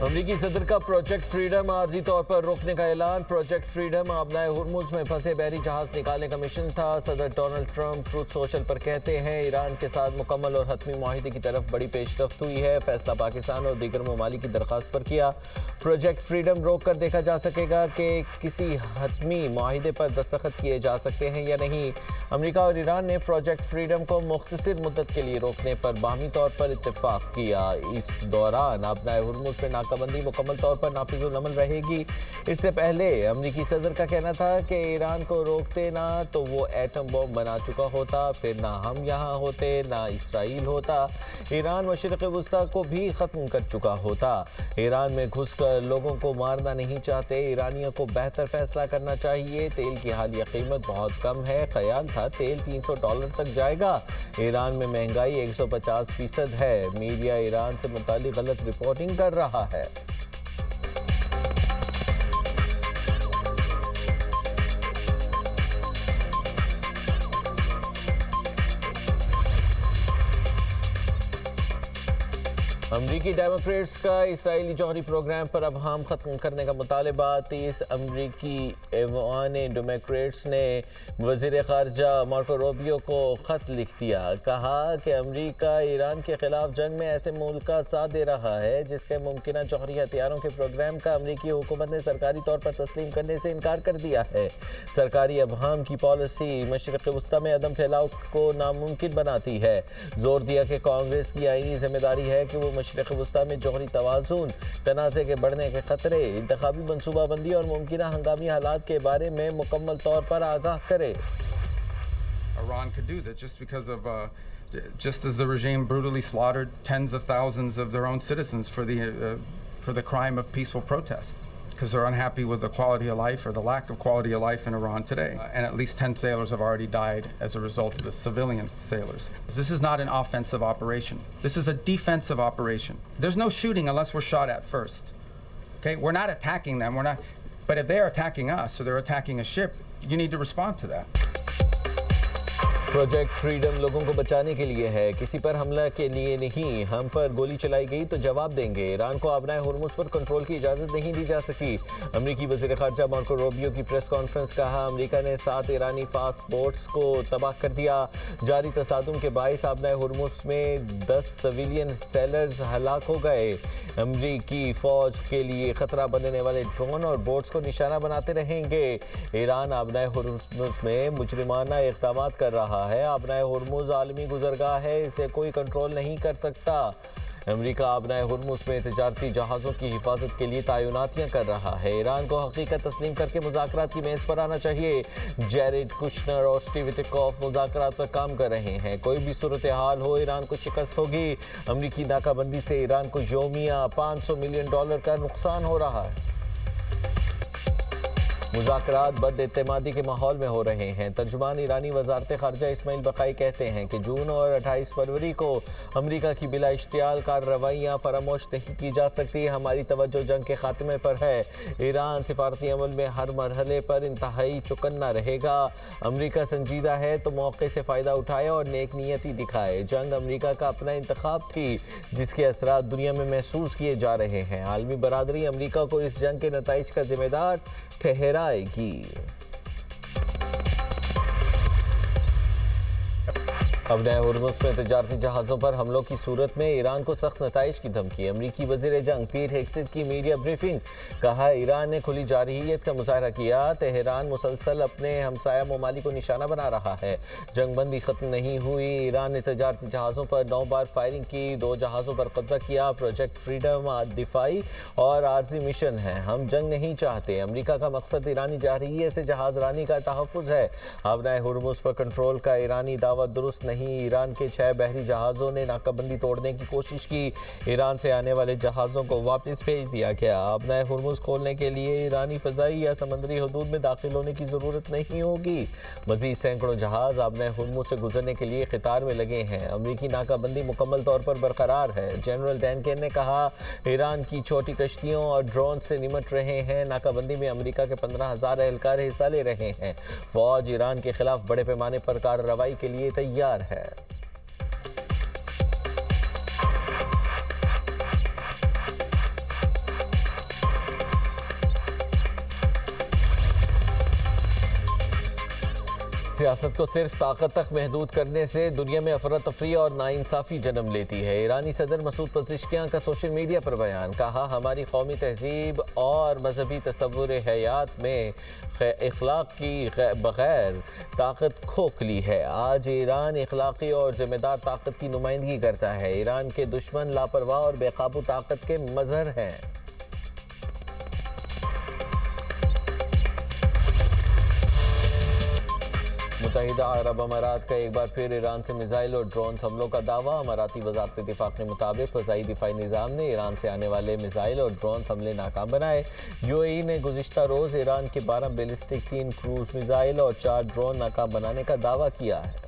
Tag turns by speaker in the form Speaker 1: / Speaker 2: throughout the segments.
Speaker 1: امریکی صدر کا پروجیکٹ فریڈم عارضی طور پر روکنے کا اعلان۔ پروجیکٹ فریڈم آبنائے ہرمز میں پھنسے بحری جہاز نکالنے کا مشن تھا۔ صدر ڈونلڈ ٹرمپ ٹروتھ سوشل پر کہتے ہیں ایران کے ساتھ مکمل اور حتمی معاہدے کی طرف بڑی پیش رفت ہوئی ہے۔ فیصلہ پاکستان اور دیگر ممالک کی درخواست پر کیا۔ پروجیکٹ فریڈم روک کر دیکھا جا سکے گا کہ کسی حتمی معاہدے پر دستخط کیے جا سکتے ہیں یا نہیں۔ امریکہ اور ایران نے پروجیکٹ فریڈم کو مختصر مدت کے لیے روکنے پر باہمی طور پر اتفاق کیا۔ اس دوران آبنائے ہرمز میں ناکہ بندی مکمل طور پر نافذ العمل رہے گی۔ اس سے پہلے امریکی صدر کا کہنا تھا کہ ایران کو روکتے نہ تو وہ ایٹم بم بنا چکا ہوتا، پھر نہ ہم یہاں ہوتے نہ اسرائیل ہوتا، ایران مشرق وسطی کو بھی ختم کر چکا ہوتا۔ ایران میں گھس کر لوگوں کو مارنا نہیں چاہتے، ایرانیوں کو بہتر فیصلہ کرنا چاہیے۔ تیل کی حالیہ قیمت بہت کم ہے، خیال تھا تیل $300 تک جائے گا۔ ایران میں مہنگائی 150% ہے۔ میڈیا ایران سے متعلق غلط رپورٹنگ کر رہا ہے۔ امریکی ڈیموکریٹس کا اسرائیلی جوہری پروگرام پر ابہام ختم کرنے کا مطالبہ۔ 30 امریکی ایوان ڈیموکریٹس نے وزیر خارجہ مارکو روبیو کو خط لکھ دیا۔ کہا کہ امریکہ ایران کے خلاف جنگ میں ایسے ملک کا ساتھ دے رہا ہے جس کے ممکنہ جوہری ہتھیاروں کے پروگرام کا امریکی حکومت نے سرکاری طور پر تسلیم کرنے سے انکار کر دیا ہے۔ سرکاری ابہام کی پالیسی مشرق وسطی میں عدم پھیلاؤ کو ناممکن بناتی ہے۔ زور دیا کہ کانگریس کی آئینی ذمہ داری ہے کہ وہ مشرق وسطی میں جوہری توازن، تنازع کے بڑھنے کے خطرے، انتخابی منصوبہ بندی اور ممکنہ ہنگامی حالات کے بارے میں مکمل طور پر آگاہ کرے۔
Speaker 2: Iran could do that just as the regime brutally slaughtered tens of thousands of their own citizens for the crime of peaceful protest, because they're unhappy with the quality of life or the lack of quality of life in Iran today. And at least 10 sailors have already died as a result of the civilian sailors. This is not an offensive operation. This is a defensive operation. There's no shooting unless we're shot at first. Okay? We're not attacking them. But if they're attacking us or they're attacking a ship, you need to respond to that.
Speaker 1: Project freedom لوگوں کو بچانے کے لیے ہے، کسی پر حملہ کے لیے نہیں۔ ہم پر گولی چلائی گئی تو جواب دیں گے۔ ایران کو آبنائے ہرمز پر کنٹرول کی اجازت نہیں دی جا سکی۔ امریکی وزیر خارجہ مارکو روبیو کی پریس کانفرنس۔ کہا امریکہ نے 7 ایرانی فاسٹ بوٹس کو تباہ کر دیا۔ جاری تصادم کے باعث آبنائے ہرمز میں 10 سویلین سیلرز ہلاک ہو گئے۔ امریکی فوج کے لیے خطرہ بننے والے ڈرون اور بوٹس کو نشانہ بناتے رہیں گے۔ ایران آبنائے ہرمز میں مجرمانہ اقدامات کر رہا ہے۔ آبنائے ہرمز عالمی گزرگاہ ہے، اسے کوئی کنٹرول نہیں کر سکتا۔ امریکہ آبنائے ہرمز میں تجارتی جہازوں کی حفاظت کے لیے تعیناتیاں کر رہا ہے۔ ایران کو حقیقت تسلیم کر کے مذاکرات کی میز پر آنا چاہیے۔ جیریڈ کوشنر اور اسٹیو وٹکوف مذاکرات پر کام کر رہے ہیں۔ کوئی بھی صورتحال ہو ایران کو شکست ہوگی۔ امریکی ناکہ بندی سے ایران کو یومیہ $500 ملین کا نقصان ہو رہا ہے۔ مذاکرات بد اعتمادی کے ماحول میں ہو رہے ہیں۔ ترجمان ایرانی وزارت خارجہ اسماعیل بقائی کہتے ہیں کہ جون اور 28 فروری کو امریکہ کی بلا اشتعال کارروائیاں فراموش نہیں کی جا سکتی۔ ہماری توجہ جنگ کے خاتمے پر ہے۔ ایران سفارتی عمل میں ہر مرحلے پر انتہائی چوکنا رہے گا۔ امریکہ سنجیدہ ہے تو موقع سے فائدہ اٹھائے اور نیک نیتی دکھائے۔ جنگ امریکہ کا اپنا انتخاب تھی جس کے اثرات دنیا میں محسوس کیے جا رہے ہیں۔ عالمی برادری امریکہ کو اس جنگ کے نتائج کا ذمہ دار ٹھہرائے گی۔ آبنائے ہرمز میں تجارتی جہازوں پر حملوں کی صورت میں ایران کو سخت نتائج کی دھمکی۔ امریکی وزیر جنگ پیٹ ہیگسٹ کی میڈیا بریفنگ۔ کہا ایران نے کھلی جارحیت کا مظاہرہ کیا۔ تہران مسلسل اپنے ہمسایہ ممالک کو نشانہ بنا رہا ہے۔ جنگ بندی ختم نہیں ہوئی۔ ایران نے تجارتی جہازوں پر 9 بار فائرنگ کی، 2 جہازوں پر قبضہ کیا۔ پروجیکٹ فریڈم دفاعی اور عارضی مشن ہے۔ ہم جنگ نہیں چاہتے۔ امریکہ کا مقصد ایرانی جارحیت سے جہاز رانی کا تحفظ ہے۔ آبنائے ہرمز پر کنٹرول کا ایرانی دعویٰ درست نہیں۔ ایران کے 6 بحری جہازوں نے ناکہ بندی توڑنے کی کوشش کی۔ ایران سے آنے والے جہازوں کو واپس بھیج دیا گیا۔ آبنائے ہرمز کھولنے کے لیے ایرانی فضائی یا سمندری حدود میں داخل ہونے کی ضرورت نہیں ہوگی۔ مزید سینکڑوں جہاز آبنائے ہرمز سے گزرنے کے لیے قطار میں لگے ہیں۔ امریکی ناکہ بندی مکمل طور پر برقرار ہے۔ جنرل ڈینکن نے کہا ایران کی چھوٹی کشتیوں اور ڈرون سے نمٹ رہے ہیں۔ ناکہ بندی میں امریکہ کے 15,000 اہلکار حصہ لے رہے ہیں۔ فوج ایران کے خلاف بڑے پیمانے پر کارروائی کے لیے تیار ہے۔ سیاست کو صرف طاقت تک محدود کرنے سے دنیا میں افراتفری اور ناانصافی جنم لیتی ہے۔ ایرانی صدر مسعود پزشکیان کا سوشل میڈیا پر بیان، کہا ہماری قومی تہذیب اور مذہبی تصور حیات میں اخلاق کی بغیر طاقت کھوکھلی ہے۔ آج ایران اخلاقی اور ذمہ دار طاقت کی نمائندگی کرتا ہے۔ ایران کے دشمن لاپرواہ اور بے قابو طاقت کے مظہر ہیں۔ متحدہ عرب امارات کا ایک بار پھر ایران سے میزائل اور ڈرونز حملوں کا دعویٰ۔ اماراتی وزارت دفاع کے مطابق فضائی دفاعی نظام نے ایران سے آنے والے میزائل اور ڈرونز حملے ناکام بنائے۔ یو اے ای نے گزشتہ روز ایران کے 12 بیلسٹک 3 کروز میزائل اور 4 ڈرون ناکام بنانے کا دعویٰ کیا ہے۔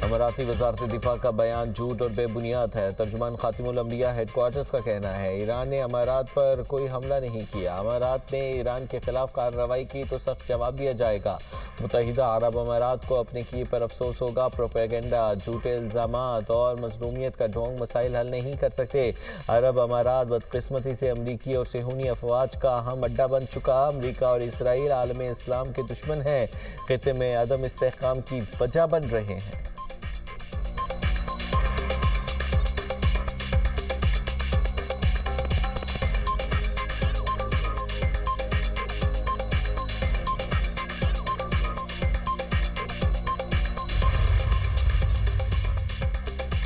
Speaker 1: اماراتی وزارت دفاع کا بیان جھوٹ اور بے بنیاد ہے۔ ترجمان خاتم الانبیاء ہیڈ کوارٹرز کا کہنا ہے ایران نے امارات پر کوئی حملہ نہیں کیا۔ امارات نے ایران کے خلاف کارروائی کی تو سخت جواب دیا جائے گا۔ متحدہ عرب امارات کو اپنے کیے پر افسوس ہوگا۔ پروپیگنڈا، جھوٹے الزامات اور مظلومیت کا ڈھونگ مسائل حل نہیں کر سکتے۔ عرب امارات بدقسمتی سے امریکی اور صہیونی افواج کا اہم اڈا بن چکا۔ امریکہ اور اسرائیل عالم اسلام کے دشمن ہیں، خطے میں عدم استحکام کی وجہ بن رہے ہیں۔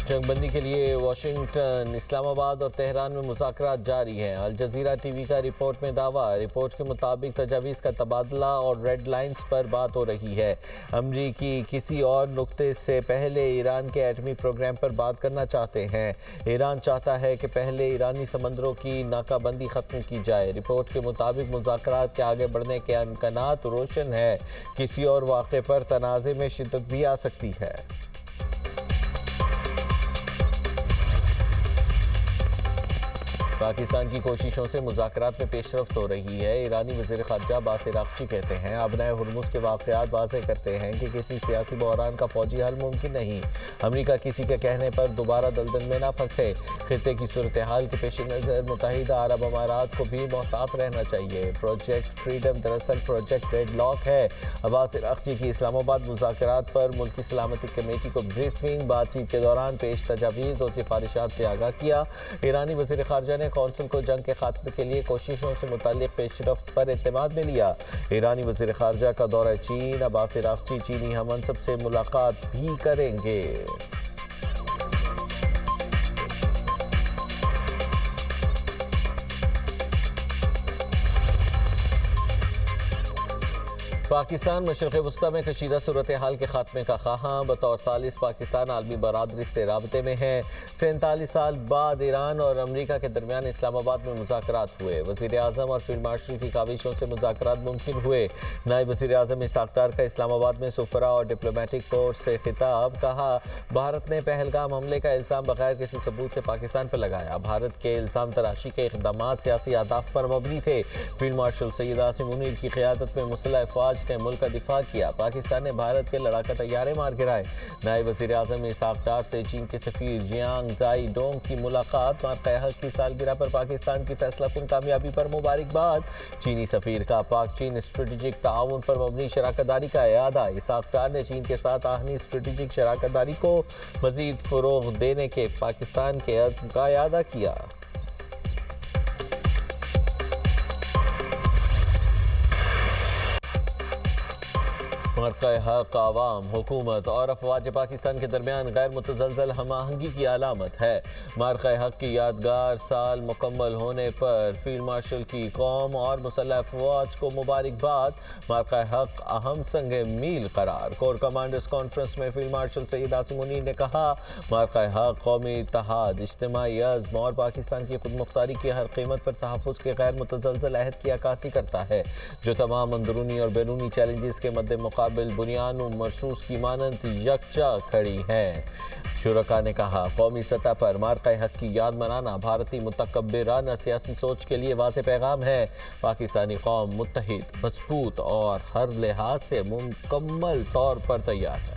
Speaker 1: جنگ بندی کے لیے واشنگٹن، اسلام آباد اور تہران میں مذاکرات جاری ہیں۔ الجزیرہ ٹی وی کا رپورٹ میں دعویٰ، رپورٹ کے مطابق تجاویز کا تبادلہ اور ریڈ لائنز پر بات ہو رہی ہے۔ امریکی کسی اور نقطے سے پہلے ایران کے ایٹمی پروگرام پر بات کرنا چاہتے ہیں۔ ایران چاہتا ہے کہ پہلے ایرانی سمندروں کی ناکہ بندی ختم کی جائے۔ رپورٹ کے مطابق مذاکرات کے آگے بڑھنے کے امکانات روشن ہیں۔ کسی اور واقعے پر تنازع میں شدت بھی آ سکتی ہے۔ پاکستان کی کوششوں سے مذاکرات میں پیش رفت ہو رہی ہے۔ ایرانی وزیر خارجہ عباس عراقچی کہتے ہیں آبنائے ہرمز کے واقعات واضح کرتے ہیں کہ کسی سیاسی بحران کا فوجی حل ممکن نہیں۔ امریکہ کسی کے کہنے پر دوبارہ دلدل میں نہ پھنسے۔ خطے کی صورتحال کے پیش نظر متحدہ عرب امارات کو بھی محتاط رہنا چاہیے۔ پروجیکٹ فریڈم دراصل پروجیکٹ ریڈ لاک ہے۔ عباس عراقچی کی اسلام آباد مذاکرات پر ملکی سلامتی کمیٹی کو بریفنگ، بات چیت کے دوران پیش تجاویز اور سفارشات سے آگاہ کیا۔ ایرانی وزیر خارجہ نے کونسل کو جنگ کے خاتمے کے لیے کوششوں سے متعلق پیش رفت پر اعتماد میں لیا۔ ایرانی وزیر خارجہ کا دورہ چین، عباس عراقچی چینی ہم منصب سے ملاقات بھی کریں گے۔ پاکستان مشرق وسطی میں کشیدہ صورتحال کے خاتمے کا خواہاں، بطور ثالث پاکستان عالمی برادری سے رابطے میں ہے۔ 47 سال بعد ایران اور امریکہ کے درمیان اسلام آباد میں مذاکرات ہوئے۔ وزیر اعظم اور فیلڈ مارشل کی کاوشوں سے مذاکرات ممکن ہوئے۔ نائب وزیر اعظم اسحاق ڈار کا اسلام آباد میں سفراء اور ڈپلومیٹک کورps سے خطاب، کہا بھارت نے پہلگام حملے کا الزام بغیر کسی ثبوت کے پاکستان پر لگایا۔ بھارت کے الزام تراشی کے اقدامات سیاسی اہداف پر مبنی تھے۔ فیلڈ مارشل سید عاصم منیر کی قیادت میں مسلح افواج نے ملک کا دفاع کیا۔ پاکستان نے بھارت کے لڑاکا طیارے مار گرائے۔ نائب وزیر اعظم اسحاق ڈار سے چین کے سفیر جیانگ زائی ڈونگ کی ملاقات، مارکہ حق کی سالگرہ پر پاکستان کی فیصلہ کن کامیابی پر مبارکباد۔ چینی سفیر کا پاک چین اسٹریٹجک تعاون پر مبنی شراکت داری کا اعادہ۔ اسحاق ڈار نے چین کے ساتھ آہنی اسٹریٹجک شراکت داری کو مزید فروغ دینے کے پاکستان کے عزم کا اعادہ کیا۔ مرکہ حق عوام، حکومت اور افواج پاکستان کے درمیان غیر متزلزل ہم آہنگی کی علامت ہے۔ مرکہ حق کی یادگار سال مکمل ہونے پر فیلڈ مارشل کی قوم اور مسلح افواج کو مبارکباد۔ مرکہ حق اہم سنگ میل قرار۔ کور کمانڈرز کانفرنس میں فیلڈ مارشل سید عاصم منیر نے کہا مرکہ حق قومی اتحاد، اجتماعی عزم اور پاکستان کی خود مختاری کی ہر قیمت پر تحفظ کے غیر متزلزل عہد کی عکاسی کرتا ہے، جو تمام اندرونی اور بیرونی چیلنجز کے مد مقابل بنیان و مرصوص کی مانند یکجا کھڑی ہے۔ شرکا نے کہا قومی سطح پر مرکہ حق کی یاد منانا بھارتی متکبرانہ سیاسی سوچ کے لیے واضح پیغام ہے۔ پاکستانی قوم متحد، مضبوط اور ہر لحاظ سے مکمل طور پر تیار ہے۔